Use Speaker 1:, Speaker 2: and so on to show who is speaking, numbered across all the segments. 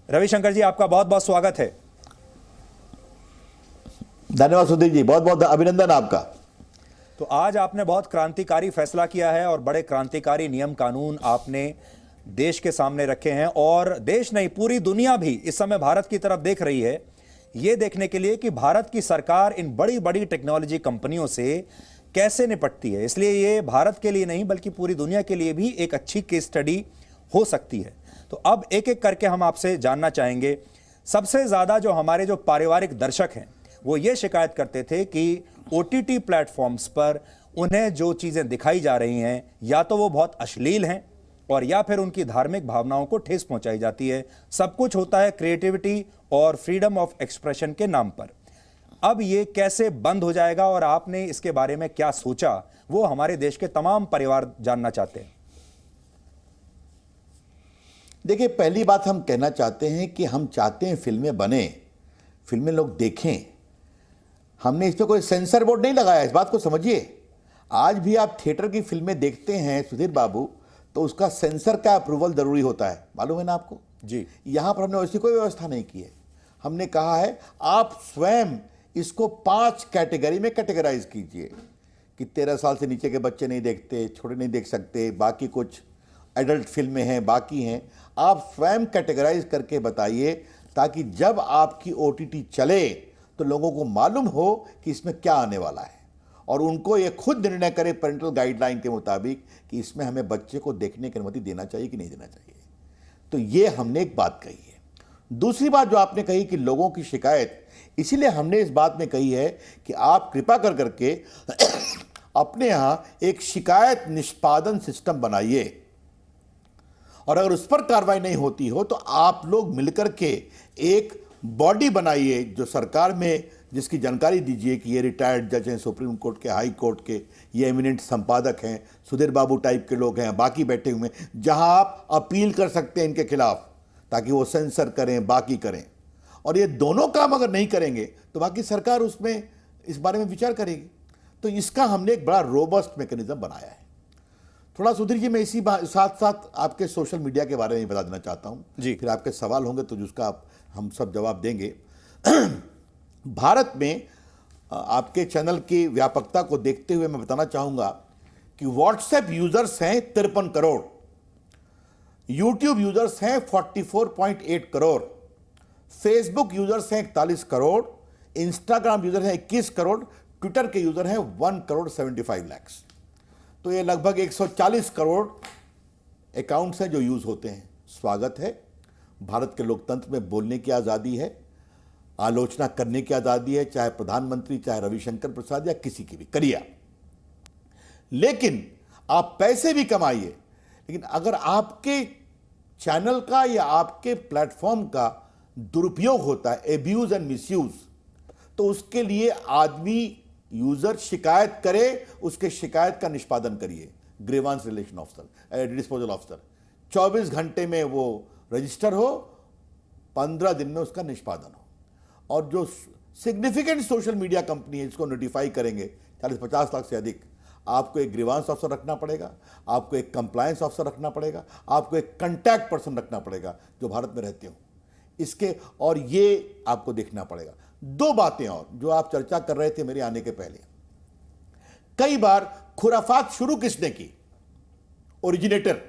Speaker 1: रविशंकर जी, आपका बहुत बहुत स्वागत है।
Speaker 2: धन्यवाद सुधीर जी, बहुत बहुत अभिनंदन आपका।
Speaker 1: तो आज आपने बहुत क्रांतिकारी फैसला किया है और बड़े क्रांतिकारी नियम कानून आपने देश के सामने रखे हैं, और देश नहीं पूरी दुनिया भी इस समय भारत की तरफ देख रही है, यह देखने के लिए कि भारत की सरकार इन बड़ी बड़ी टेक्नोलॉजी कंपनियों से कैसे निपटती है। इसलिए ये भारत के लिए नहीं बल्कि पूरी दुनिया के लिए भी एक अच्छी केस स्टडी हो सकती है। तो अब एक एक करके हम आपसे जानना चाहेंगे। सबसे ज़्यादा जो हमारे जो पारिवारिक दर्शक हैं वो ये शिकायत करते थे कि ओटीटी प्लेटफॉर्म्स पर उन्हें जो चीज़ें दिखाई जा रही हैं या तो वो बहुत अश्लील हैं और या फिर उनकी धार्मिक भावनाओं को ठेस पहुंचाई जाती है। सब कुछ होता है क्रिएटिविटी और फ्रीडम ऑफ एक्सप्रेशन के नाम पर। अब ये कैसे बंद हो जाएगा और आपने इसके बारे में क्या सोचा, वो हमारे देश के तमाम परिवार जानना चाहते हैं।
Speaker 2: देखिए, पहली बात हम कहना चाहते हैं कि हम चाहते हैं फिल्में बने, फिल्में लोग देखें। हमने इस पर कोई सेंसर बोर्ड नहीं लगाया, इस बात को समझिए। आज भी आप थिएटर की फिल्में देखते हैं सुधीर बाबू, तो उसका सेंसर का अप्रूवल जरूरी होता है, मालूम है ना आपको
Speaker 1: जी।
Speaker 2: यहां पर हमने वैसी कोई व्यवस्था नहीं की है। हमने कहा है आप स्वयं इसको 5 कैटेगरी में कैटेगराइज कीजिए कि 13 साल से नीचे के बच्चे नहीं देखते, छोटे नहीं देख सकते, बाकी कुछ एडल्ट फिल्में हैं, बाकी हैं। आप स्वयं कैटेगराइज करके बताइए ताकि जब आपकी ओटीटी चले तो लोगों को मालूम हो कि इसमें क्या आने वाला है और उनको ये खुद निर्णय करे पेरेंटल गाइडलाइन के मुताबिक कि इसमें हमें बच्चे को देखने की अनुमति देना चाहिए कि नहीं देना चाहिए। तो ये हमने एक बात कही है। दूसरी बात जो आपने कही कि लोगों की शिकायत, इसीलिए हमने इस बात में कही है कि आप कृपा कर करके अपने यहां एक शिकायत निष्पादन सिस्टम बनाइए, और अगर उस पर कार्रवाई नहीं होती हो तो आप लोग मिलकर के एक बॉडी बनाइए जो सरकार में, जिसकी जानकारी दीजिए कि ये रिटायर्ड जज हैं सुप्रीम कोर्ट के, हाई कोर्ट के, ये एमिनेंट संपादक हैं, सुधीर बाबू टाइप के लोग हैं, बाकी बैठे हुए हैं, जहां आप अपील कर सकते हैं इनके खिलाफ ताकि वो सेंसर करें, बाकी करें। और ये दोनों काम अगर नहीं करेंगे तो बाकी सरकार उसमें इस बारे में विचार करेगी। तो इसका हमने एक बड़ा रोबस्ट मैकेनिज्म बनाया है। थोड़ा सुधीर जी, मैं इसी साथ साथ आपके सोशल मीडिया के बारे में बता देना चाहता हूं
Speaker 1: जी।
Speaker 2: फिर आपके सवाल होंगे तो जिसका हम सब जवाब देंगे। भारत में आपके चैनल की व्यापकता को देखते हुए मैं बताना चाहूंगा कि व्हाट्सएप यूजर्स हैं 53 करोड़, यूट्यूब यूजर्स हैं 44.8 करोड़, फेसबुक यूजर्स हैं 41 करोड़, इंस्टाग्राम यूजर हैं 21 करोड़, ट्विटर के यूजर हैं 1 करोड़ 75 लाख। तो ये लगभग 140 करोड़ अकाउंट्स हैं जो यूज होते हैं। स्वागत है। भारत के लोकतंत्र में बोलने की आज़ादी है, आलोचना करने की आज़ादी है, चाहे प्रधानमंत्री, चाहे रविशंकर प्रसाद या किसी की भी करिए। लेकिन आप पैसे भी कमाइए, लेकिन अगर आपके चैनल का या आपके प्लेटफॉर्म का दुरुपयोग होता है, एब्यूज एंड मिसयूज, तो उसके लिए आदमी, यूजर शिकायत करे, उसके शिकायत का निष्पादन करिए। Grievance relation officer, disposal officer 24 घंटे में वो रजिस्टर हो, 15 दिन में उसका निष्पादन हो। और जो सिग्निफिकेंट सोशल मीडिया कंपनी है इसको नोटिफाई करेंगे 40-50 लाख से अधिक, आपको एक ग्रीवांस ऑफिसर रखना पड़ेगा, आपको एक कंप्लायंस ऑफिसर रखना पड़ेगा, आपको एक कंटैक्ट पर्सन रखना पड़ेगा जो भारत में रहते हो इसके, और ये आपको देखना पड़ेगा। 2 बातें और जो आप चर्चा कर रहे थे मेरे आने के पहले, कई बार खुराफात शुरू किसने की, ओरिजिनेटर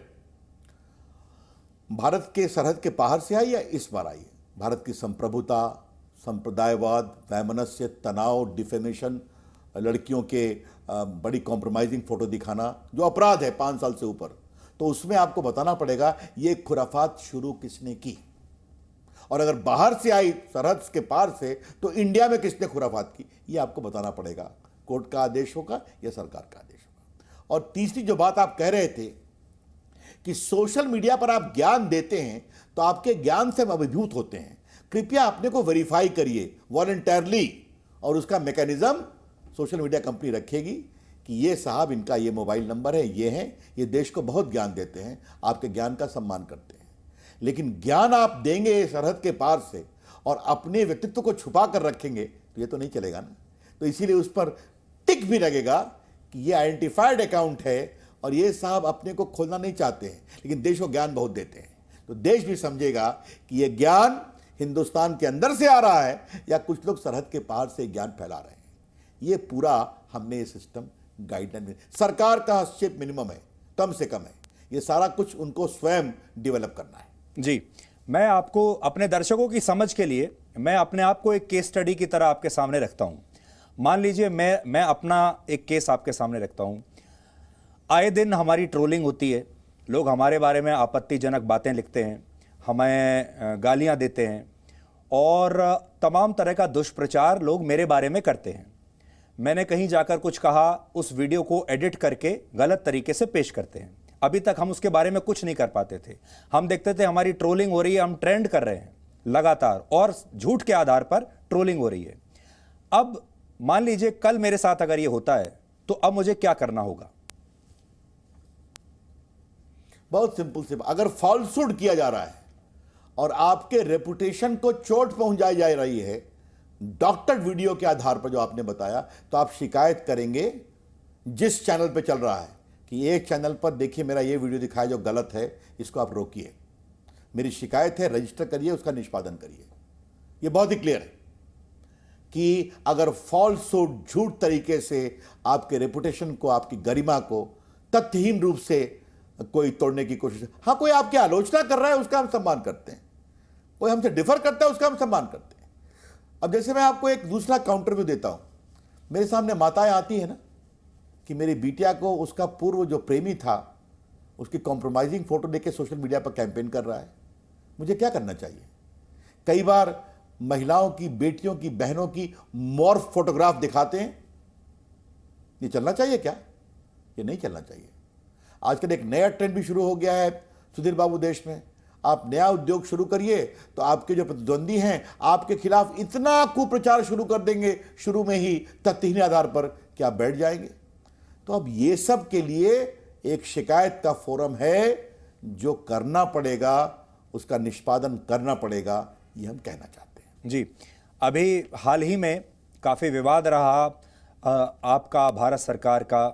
Speaker 2: भारत के सरहद के बाहर से आई या इस बार आई है? भारत की संप्रभुता, संप्रदायवाद, वैमनस्य, तनाव, डिफेमेशन, लड़कियों के बड़ी कॉम्प्रोमाइजिंग फोटो दिखाना जो अपराध है 5 साल से ऊपर, तो उसमें आपको बताना पड़ेगा ये खुराफात शुरू किसने की। और अगर बाहर से आई, सरहद के पार से, तो इंडिया में किसने खुराफात की, ये आपको बताना पड़ेगा। कोर्ट का आदेश होगा या सरकार का आदेश होगा। और तीसरी जो बात आप कह रहे थे कि सोशल मीडिया पर आप ज्ञान देते हैं तो आपके ज्ञान से हम अभिभूत होते हैं, कृपया अपने को वेरीफाई करिए वॉलंटरली, और उसका मैकेनिज्म सोशल मीडिया कंपनी रखेगी कि ये साहब, इनका ये मोबाइल नंबर है, ये हैं, ये देश को बहुत ज्ञान देते हैं, आपके ज्ञान का सम्मान करते हैं। लेकिन ज्ञान आप देंगे सरहद के पार से और अपने व्यक्तित्व को छुपा कर रखेंगे तो ये तो नहीं चलेगा ना। तो इसीलिए उस पर टिक भी लगेगा कि ये आइडेंटिफाइड अकाउंट है और ये साहब अपने को खोलना नहीं चाहते हैं, लेकिन देश को ज्ञान बहुत देते हैं। तो देश भी समझेगा कि यह ज्ञान हिंदुस्तान के अंदर से आ रहा है या कुछ लोग सरहद के पार से ज्ञान फैला रहे हैं। ये पूरा हमने ये सिस्टम गाइडलाइन में, सरकार का हस्तक्षेप मिनिमम है, कम से कम है, ये सारा कुछ उनको स्वयं डेवलप करना है।
Speaker 1: जी, मैं आपको अपने दर्शकों की समझ के लिए मैं अपने आप को एक केस स्टडी की तरह आपके सामने रखता हूं। मान लीजिए मैं अपना एक केस आपके सामने रखता हूं। आए दिन हमारी ट्रोलिंग होती है, लोग हमारे बारे में आपत्तिजनक बातें लिखते हैं, हमें गालियां देते हैं और तमाम तरह का दुष्प्रचार लोग मेरे बारे में करते हैं। मैंने कहीं जाकर कुछ कहा, उस वीडियो को एडिट करके गलत तरीके से पेश करते हैं। अभी तक हम उसके बारे में कुछ नहीं कर पाते थे। हम देखते थे हमारी ट्रोलिंग हो रही है, हम ट्रेंड कर रहे हैं लगातार और झूठ के आधार पर ट्रोलिंग हो रही है। अब मान लीजिए कल मेरे साथ अगर ये होता है तो अब मुझे क्या करना होगा?
Speaker 2: बहुत सिंपल से, अगर फॉल्सूड किया जा रहा है और आपके रेपुटेशन को चोट पहुंचाई जा रही है डॉक्टर्ड वीडियो के आधार पर जो आपने बताया, तो आप शिकायत करेंगे जिस चैनल पे चल रहा है कि एक चैनल पर देखिए मेरा ये वीडियो दिखाया जो गलत है, इसको आप रोकिए, मेरी शिकायत है, रजिस्टर करिए, उसका निष्पादन करिए। ये बहुत ही क्लियर है कि अगर फॉल्सूड, झूठ तरीके से आपके रेपुटेशन को, आपकी गरिमा को तथ्यहीन रूप से कोई तोड़ने की कोशिश, हाँ कोई आपकी आलोचना कर रहा है उसका हम सम्मान करते हैं, कोई हमसे डिफर करता है उसका हम सम्मान करते हैं। अब जैसे मैं आपको एक दूसरा काउंटर व्यू देता हूं, मेरे सामने माताएं आती है ना कि मेरी बिटिया को उसका पूर्व जो प्रेमी था उसकी कॉम्प्रोमाइजिंग फोटो लेके सोशल मीडिया पर कैंपेन कर रहा है, मुझे क्या करना चाहिए? कई बार महिलाओं की, बेटियों की, बहनों की मॉर्फ फोटोग्राफ दिखाते हैं, ये चलना चाहिए क्या? ये नहीं चलना चाहिए। आजकल एक नया ट्रेंड भी शुरू हो गया है सुधीर बाबू देश में। आप नया उद्योग शुरू करिए तो आपके जो प्रतिद्वंदी हैं आपके खिलाफ इतना कुप्रचार शुरू कर देंगे शुरू में ही तथ्यहीन आधार पर कि आप बैठ जाएंगे। तो अब ये सब के लिए एक शिकायत का फोरम है, जो करना पड़ेगा, उसका निष्पादन करना पड़ेगा, ये हम कहना चाहते हैं।
Speaker 1: जी, अभी हाल ही में काफ़ी विवाद रहा आपका, भारत सरकार का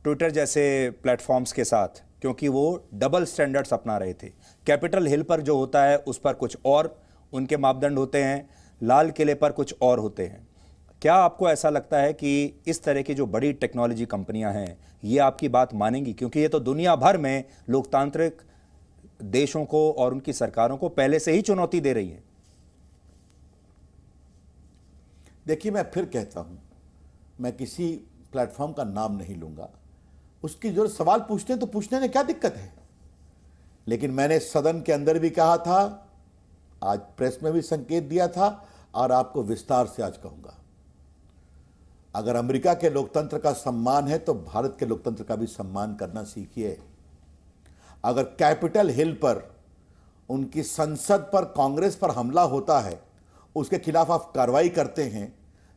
Speaker 1: ट्विटर जैसे प्लेटफॉर्म्स के साथ, क्योंकि वो डबल स्टैंडर्ड्स अपना रहे थे। कैपिटल हिल पर जो होता है उस पर कुछ और उनके मापदंड होते हैं, लाल किले पर कुछ और होते हैं। क्या आपको ऐसा लगता है कि इस तरह की जो बड़ी टेक्नोलॉजी कंपनियां हैं ये आपकी बात मानेंगी? क्योंकि ये तो दुनिया भर में लोकतांत्रिक देशों को और उनकी सरकारों को पहले से ही चुनौती दे रही है।
Speaker 2: देखिए, मैं फिर कहता हूं, मैं किसी प्लेटफॉर्म का नाम नहीं लूंगा, उसकी जो सवाल पूछते हैं तो पूछने में क्या दिक्कत है। लेकिन मैंने सदन के अंदर भी कहा था, आज प्रेस में भी संकेत दिया था और आपको विस्तार से आज कहूंगा, अगर अमेरिका के लोकतंत्र का सम्मान है तो भारत के लोकतंत्र का भी सम्मान करना सीखिए। अगर कैपिटल हिल पर, उनकी संसद पर कांग्रेस पर हमला होता है, उसके खिलाफ आप कार्रवाई करते हैं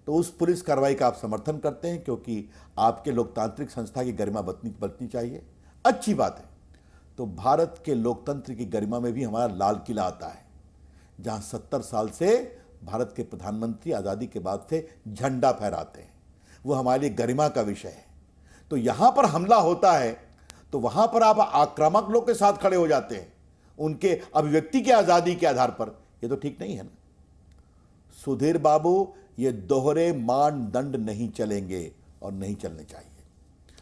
Speaker 2: तो उस पुलिस कार्रवाई का आप समर्थन करते हैं, क्योंकि आपके लोकतांत्रिक संस्था की गरिमा बरतनी चाहिए। अच्छी बात है। तो भारत के लोकतंत्र की गरिमा में भी हमारा लाल किला आता है, जहां 70 साल से भारत के प्रधानमंत्री आज़ादी के बाद से झंडा फहराते हैं। वो हमारे लिए गरिमा का विषय है। तो यहां पर हमला होता है तो वहां पर आप आक्रामक लोग के साथ खड़े हो जाते हैं, उनके अभिव्यक्ति की आज़ादी के आधार पर। ये तो ठीक नहीं है ना सुधीर बाबू, ये दोहरे मानदंड नहीं चलेंगे और नहीं चलने चाहिए।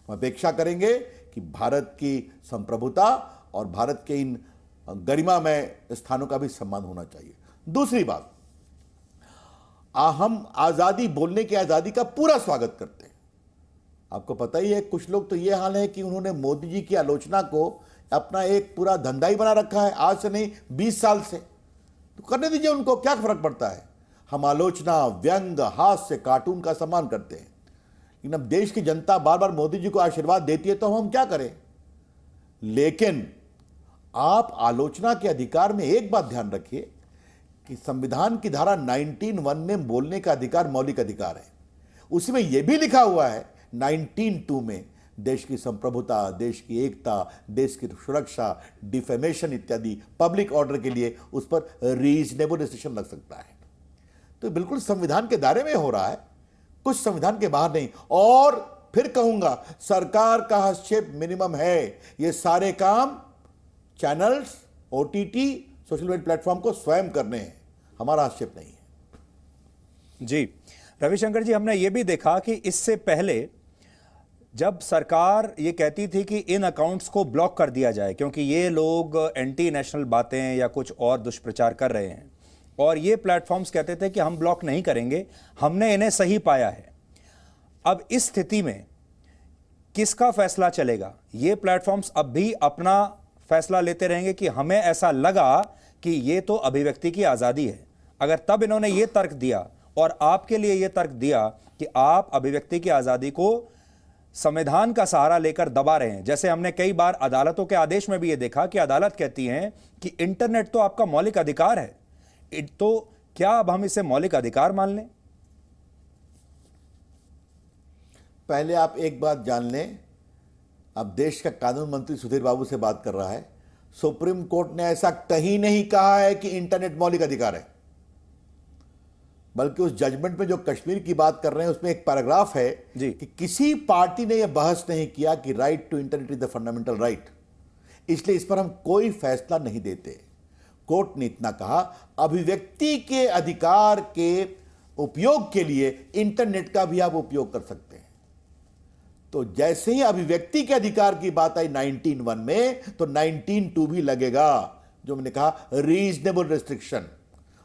Speaker 2: हम अपेक्षा करेंगे कि भारत की संप्रभुता और भारत के इन गरिमामय स्थानों का भी सम्मान होना चाहिए। दूसरी बात, हम आज़ादी, बोलने की आज़ादी का पूरा स्वागत करते हैं। आपको पता ही है, कुछ लोग तो ये हाल है कि उन्होंने मोदी जी की आलोचना को अपना एक पूरा धंधा ही बना रखा है, आज से नहीं 20 साल से। तो करने दीजिए उनको, क्या फर्क पड़ता है। हम आलोचना, व्यंग, हास्य, कार्टून का सम्मान करते हैं। लेकिन अब देश की जनता बार बार मोदी जी को आशीर्वाद देती है तो हम क्या करें। लेकिन आप आलोचना के अधिकार में एक बात ध्यान रखिए कि संविधान की धारा 19(1) में बोलने का अधिकार मौलिक अधिकार है। उसमें यह भी लिखा हुआ है 19(2) में, देश की संप्रभुता, देश की एकता, देश की सुरक्षा, डिफेमेशन इत्यादि पब्लिक ऑर्डर के लिए उस पर रीजनेबल रिस्ट्रिक्शन लग सकता है। तो बिल्कुल संविधान के दायरे में हो रहा है, कुछ संविधान के बाहर नहीं। और फिर कहूंगा, सरकार का हस्तक्षेप मिनिमम है। ये सारे काम channels OTT social media platform को स्वयं करने हैं, हमारा हस्तक्षेप नहीं है।
Speaker 1: जी रविशंकर जी, हमने ये भी देखा कि इससे पहले जब सरकार ये कहती थी कि इन अकाउंट्स को ब्लॉक कर दिया जाए क्योंकि ये लोग एंटी नेशनल बातें या कुछ और दुष्प्रचार कर रहे हैं, और ये प्लेटफॉर्म्स कहते थे कि हम ब्लॉक नहीं करेंगे, हमने इन्हें सही पाया है। अब इस स्थिति में किसका फैसला चलेगा? ये प्लेटफॉर्म्स अब भी अपना फैसला लेते रहेंगे कि हमें ऐसा लगा कि ये तो अभिव्यक्ति की आज़ादी है? अगर तब इन्होंने ये तर्क दिया और आपके लिए ये तर्क दिया कि आप अभिव्यक्ति की आज़ादी को संविधान का सहारा लेकर दबा रहे हैं, जैसे हमने कई बार अदालतों के आदेश में भी ये देखा कि अदालत कहती है कि इंटरनेट तो आपका मौलिक अधिकार है, तो क्या अब हम इसे मौलिक अधिकार मान लें?
Speaker 2: पहले आप एक बात जान लें, अब देश का कानून मंत्री सुधीर बाबू से बात कर रहा है। सुप्रीम कोर्ट ने ऐसा कहीं नहीं कहा है कि इंटरनेट मौलिक अधिकार है, बल्कि उस जजमेंट में जो कश्मीर की बात कर रहे हैं उसमें एक पैराग्राफ है कि किसी पार्टी ने यह बहस नहीं किया कि right to internet is the fundamental right, इसलिए इस पर हम कोई फैसला नहीं देते। कोर्ट ने इतना कहा, अभिव्यक्ति के अधिकार के उपयोग के लिए इंटरनेट का भी आप उपयोग कर सकते हैं। तो जैसे ही अभिव्यक्ति के अधिकार की बात आई 19(1) में, तो 19(2) भी लगेगा, जो मैंने कहा रीजनेबल रिस्ट्रिक्शन।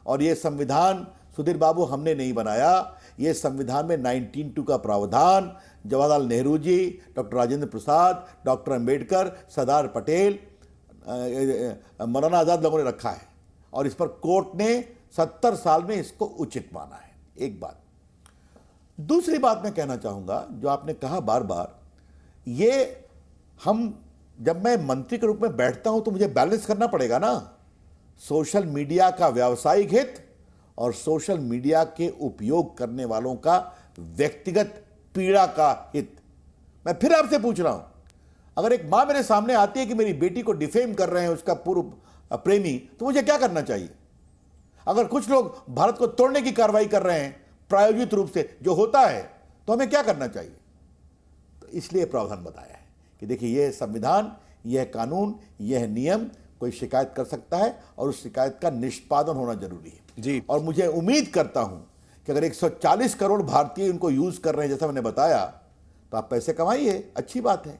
Speaker 2: और यह संविधान सुधीर बाबू हमने नहीं बनाया, यह संविधान में 19(2) का प्रावधान जवाहरलाल नेहरू जी, डॉक्टर राजेंद्र प्रसाद, डॉक्टर अंबेडकर, सरदार पटेल, मौलाना आजाद लोगों ने रखा है, और इस पर कोर्ट ने 70 साल में इसको उचित माना है। एक बात। दूसरी बात मैं कहना चाहूंगा, जो आपने कहा बार बार, ये जब मैं मंत्री के रूप में बैठता हूं तो मुझे बैलेंस करना पड़ेगा ना, सोशल मीडिया का व्यावसायिक हित और सोशल मीडिया के उपयोग करने वालों का व्यक्तिगत पीड़ा का हित। मैं फिर आपसे पूछ रहा हूं, अगर एक मां मेरे सामने आती है कि मेरी बेटी को डिफेम कर रहे हैं उसका पूर्व प्रेमी, तो मुझे क्या करना चाहिए? अगर कुछ लोग भारत को तोड़ने की कार्रवाई कर रहे हैं प्रायोजित रूप से, जो होता है, तो हमें क्या करना चाहिए? तो इसलिए प्रावधान बताया है कि देखिए, यह संविधान, यह कानून, यह नियम, कोई शिकायत कर सकता है और उस शिकायत का निष्पादन होना जरूरी है
Speaker 1: जी।
Speaker 2: और मुझे उम्मीद करता हूं कि अगर 140 करोड़ भारतीय इनको यूज कर रहे हैं, जैसा मैंने बताया, तो आप पैसे कमाइए, अच्छी बात है,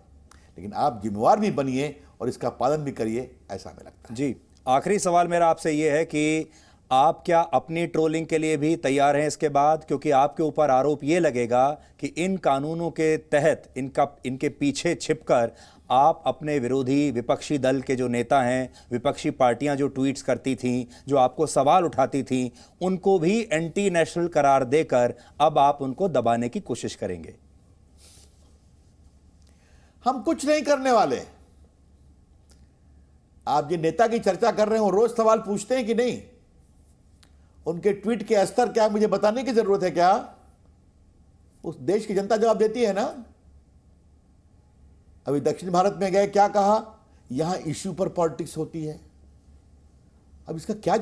Speaker 2: लेकिन आप जिम्मेवार भी बनिए और इसका पालन भी करिए, ऐसा हमें लगता है।
Speaker 1: जी, आखिरी सवाल मेरा आपसे ये है कि आप क्या अपनी ट्रोलिंग के लिए भी तैयार हैं इसके बाद? क्योंकि आपके ऊपर आरोप ये लगेगा कि इन कानूनों के तहत इनके पीछे छिपकर आप अपने विरोधी विपक्षी दल के जो नेता हैं, विपक्षी पार्टियां जो ट्वीट्स करती थीं, जो आपको सवाल उठाती थीं, उनको भी एंटी नेशनल करार देकर अब आप उनको दबाने की कोशिश करेंगे।
Speaker 2: हम कुछ नहीं करने वाले। आप जिन नेता की चर्चा कर रहे हैं वो रोज सवाल पूछते हैं कि नहीं? उनके ट्वीट के स्तर क्या, मुझे बताने की जरूरत है क्या? उस देश की जनता जवाब देती है ना। अभी दक्षिण भारत में गए, क्या कहा? यहां इश्यू पर पॉलिटिक्स होती है। अब इसका क्या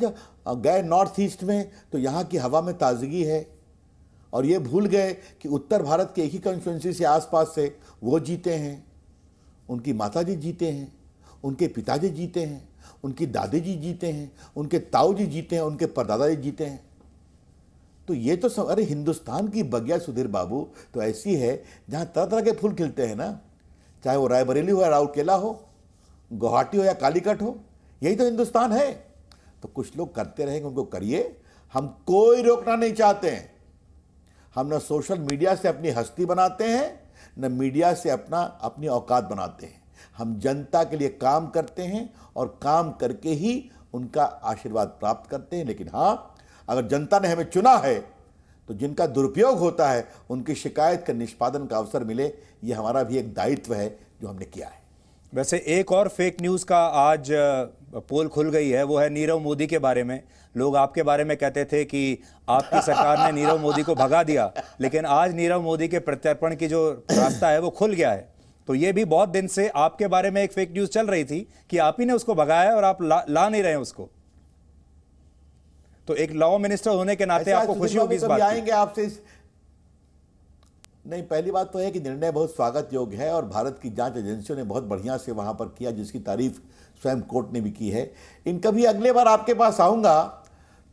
Speaker 2: गए नॉर्थ ईस्ट में, तो यहां की हवा में ताजगी है, और ये भूल गए कि उत्तर भारत के एक ही कंस्टिट्यूंसी से आसपास से वो जीते हैं, उनकी माताजी जीते हैं, उनके पिताजी जीते हैं, उनकी दादी जी जीते हैं, उनके ताऊ जी जीते हैं, उनके परदादा जी जीते हैं। तो ये तो अरे हिंदुस्तान की बगिया सुधीर बाबू तो ऐसी है जहां तरह तरह के फूल खिलते हैं ना, चाहे वो रायबरेली हो या राउरकेला हो, गुवाहाटी हो या कालीकट हो, यही तो हिंदुस्तान है। तो कुछ लोग करते रहेंगे, उनको करिए, हम कोई रोकना नहीं चाहते हैं। हम न सोशल मीडिया से अपनी हस्ती बनाते हैं, न मीडिया से अपनी औकात बनाते हैं। हम जनता के लिए काम करते हैं और काम करके ही उनका आशीर्वाद प्राप्त करते हैं। लेकिन हाँ, अगर जनता ने हमें चुना है तो जिनका दुरुपयोग होता है उनकी शिकायत का निष्पादन का अवसर मिले, ये हमारा भी एक दायित्व है जो हमने किया है।
Speaker 1: वैसे एक और फेक न्यूज़ का आज पोल खुल गई है, वो है नीरव मोदी के बारे में। लोग आपके बारे में कहते थे कि आपकी सरकार ने नीरव मोदी को भगा दिया, लेकिन आज नीरव मोदी के प्रत्यर्पण की जो रास्ता है वो खुल गया है। तो ये भी बहुत दिन से आपके बारे में एक फेक न्यूज़ चल रही थी कि आप ही ने उसको भगाया और आप ला नहीं रहे उसको। तो एक लॉ मिनिस्टर होने के नाते आपको खुशी होगी इस बात की?
Speaker 2: आएंगे आपसे नहीं, पहली बात तो है कि निर्णय बहुत स्वागत योग्य है और भारत की जांच एजेंसियों ने बहुत बढ़िया से वहां पर किया, जिसकी तारीफ स्वयं कोर्ट ने भी की है। इन कभी अगले बार आपके पास आऊंगा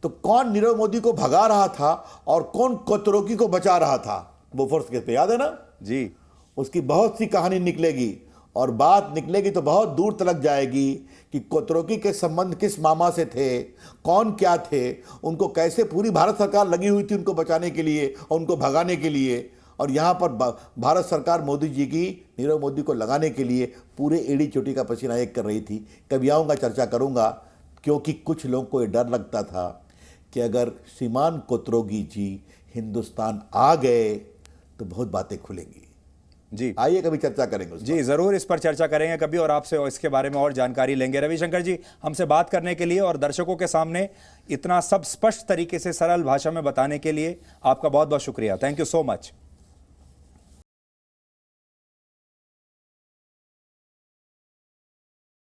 Speaker 2: तो कौन नीरव मोदी को भगा रहा था और कौन कोतरोकी को बचा रहा था, बोफोर्स केस पे, याद है ना
Speaker 1: जी।
Speaker 2: उसकी बहुत सी कहानी निकलेगी और बात निकलेगी तो बहुत दूर तक जाएगी कि कोतरोकी के संबंध किस मामा से थे, कौन क्या थे, उनको कैसे पूरी भारत सरकार लगी हुई थी उनको बचाने के लिए और उनको भगाने के लिए, और यहाँ पर भारत सरकार मोदी जी की नीरव मोदी को लगाने के लिए पूरे एड़ी चोटी का पसीना एक कर रही थी। कभी आऊँगा, चर्चा करूँगा, क्योंकि कुछ लोगों को ये डर लगता था कि अगर श्रीमान कोतरोगी जी हिंदुस्तान आ गए तो बहुत बातें खुलेंगी।
Speaker 1: जी
Speaker 2: आइए कभी चर्चा करेंगे उस
Speaker 1: जी, जरूर इस पर चर्चा करेंगे कभी और आपसे इसके बारे में और जानकारी लेंगे। रविशंकर जी, हमसे बात करने के लिए और दर्शकों के सामने इतना सब स्पष्ट तरीके से सरल भाषा में बताने के लिए आपका बहुत बहुत शुक्रिया। Thank you so much.